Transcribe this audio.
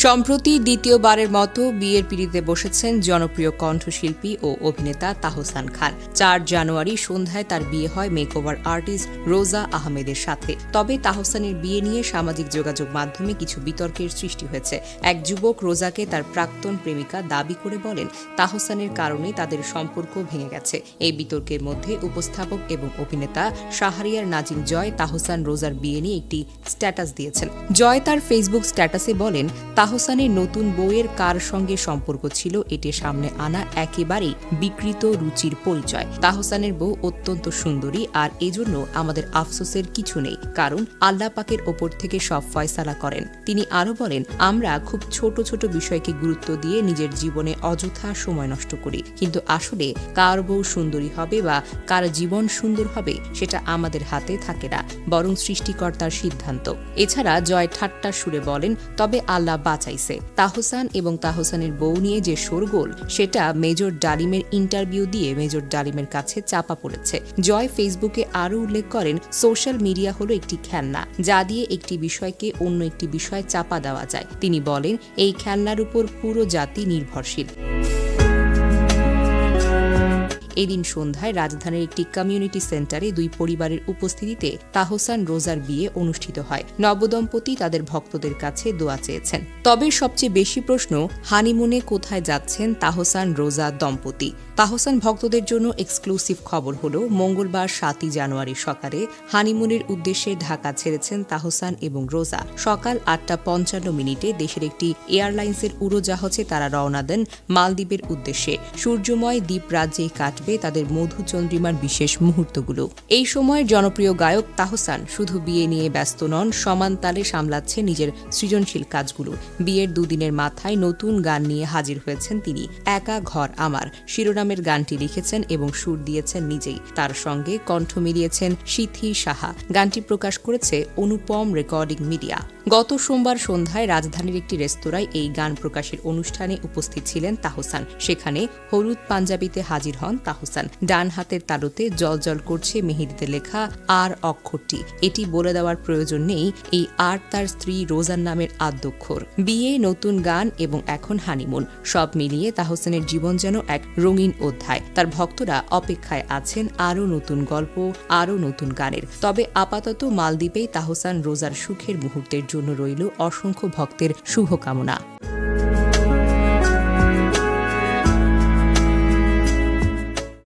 সম্প্রতি দ্বিতীয়বারের মতো বিয়ের পিঁড়িতে বসেছেন জনপ্রিয় কণ্ঠশিল্পী ও অভিনেতা তাহসান খান। ৪ জানুয়ারি সন্ধ্যায় তার বিয়ে হয় মেকওভার আর্টিস্ট রোজা আহমেদের সাথে। তবে তাহসানের বিয়ে নিয়ে সামাজিক যোগাযোগ মাধ্যমে কিছু বিতর্কের সৃষ্টি হয়েছে। এক যুবক রোজাকে তার প্রাক্তন প্রেমিকা দাবি করে বলেন তাহসানের কারণে তাদের সম্পর্ক ভেঙে গেছে। এই বিতর্কের মধ্যে উপস্থাপক এবং অভিনেতা শাহরিয়ার নাজিম জয় তাহসান রোজার বিয়ে নিয়ে একটি স্ট্যাটাস দিয়েছেন। জয় তার ফেসবুক স্ট্যাটাসে বলেন, তাহসানের নতুন বউয়ের কার সঙ্গে সম্পর্ক ছিল এটি সামনে আনা একেবারেই বিকৃত রুচির পরিচয়। তাহসানের বউ অত্যন্ত সুন্দরী, আর এজন্য আমাদের আফসোসের কিছু নেই, কারণ আল্লাহ পাকের ওপর থেকে সব ফয়সালা করেন। তিনি আরও বলেন, আমরা খুব ছোট ছোট বিষয়কে গুরুত্ব দিয়ে নিজের জীবনে অযথা সময় নষ্ট করি, কিন্তু আসলে কার বউ সুন্দরী হবে বা কার জীবন সুন্দর হবে সেটা আমাদের হাতে থাকে না, বরং সৃষ্টিকর্তার সিদ্ধান্ত। এছাড়া জয় ঠাট্টার সুরে বলেন, তবে আল্লাহ বাঁচাইছে। তাহসান এবং তাহসানের বউ নিয়ে যে শোরগোল, সেটা মেজর ডালিমের ইন্টারভিউ দিয়ে মেজর ডালিমের কাছে চাপা পড়েছে। জয় ফেসবুকে আরও উল্লেখ করেন, সোশ্যাল মিডিয়া হলো একটি খেলনা, যা দিয়ে একটি বিষয়কে অন্য একটি বিষয় চাপা দেওয়া যায়। তিনি বলেন, এই খেলনার উপর পুরো জাতি নির্ভরশীল। এদিন সন্ধ্যায় রাজধানীর একটি কমিউনিটি সেন্টারে দুই পরিবারের উপস্থিতিতে তাহসান রোজার বিয়ে অনুষ্ঠিত হয়। নবদম্পতি তাদের ভক্তদের কাছে দোয়া চেয়েছেন। তবে সবচেয়ে বেশি প্রশ্ন, হানিমুনে কোথায় যাচ্ছেন তাহসান রোজা দম্পতি? তাহসান ভক্তদের জন্য এক্সক্লুসিভ খবর হলো, মঙ্গলবার 7 জানুয়ারি সকালে হানিমুনের উদ্দেশ্যে ঢাকা ছেড়েছেন তাহসান এবং রোজা। সকাল 8:55 দেশের একটি এয়ারলাইন্সের উড়োজাহাজে তারা রওনা দেন মালদ্বীপের উদ্দেশ্যে। সূর্যময় দ্বীপ রাজ্যে কাটবে তাদের মধুচন্দ্রিমার বিশেষ মুহূর্তগুলো। এই সময় জনপ্রিয় গায়ক তাহসান শুধু বিয়ে নিয়ে ব্যস্ত নন, সমান তালে সামলাচ্ছে নিজের সৃজনশীল কাজগুলো। বিয়ের দুদিনের মাথায় নতুন গান নিয়ে হাজির হয়েছেন তিনি। একা ঘর আমার শিরোনামের গানটি লিখেছেন এবং সুর দিয়েছেন নিজেই। তার সঙ্গে কণ্ঠ মিলিয়েছেন সিথি সাহা। গানটি প্রকাশ করেছে অনুপম রেকর্ডিং মিডিয়া। গত সোমবার সন্ধ্যায় রাজধানীর একটি রেস্তোরাঁয় এই গান প্রকাশের অনুষ্ঠানে উপস্থিত ছিলেন তাহসান। সেখানে হলুদ পাঞ্জাবিতে হাজির হন তাহসান। ডান হাতের তালুতে জলজল করছে মেহেদিতে লেখা আর অক্ষরটি। এটি বলে দেওয়ার প্রয়োজন নেই, এই আর তার স্ত্রী রোজার নামের আদ্যক্ষর। বিয়ে, নতুন গান এবং এখন হানিমুন, সব মিলিয়ে তাহসানের জীবন যেন এক রঙিন অধ্যায়। তার ভক্তরা অপেক্ষায় আছেন আরও নতুন গল্প, আরও নতুন গানের। তবে আপাতত মালদ্বীপেই তাহসান রোজার সুখের মুহূর্তের জন্য রইল অসংখ্য ভক্তের শুভকামনা।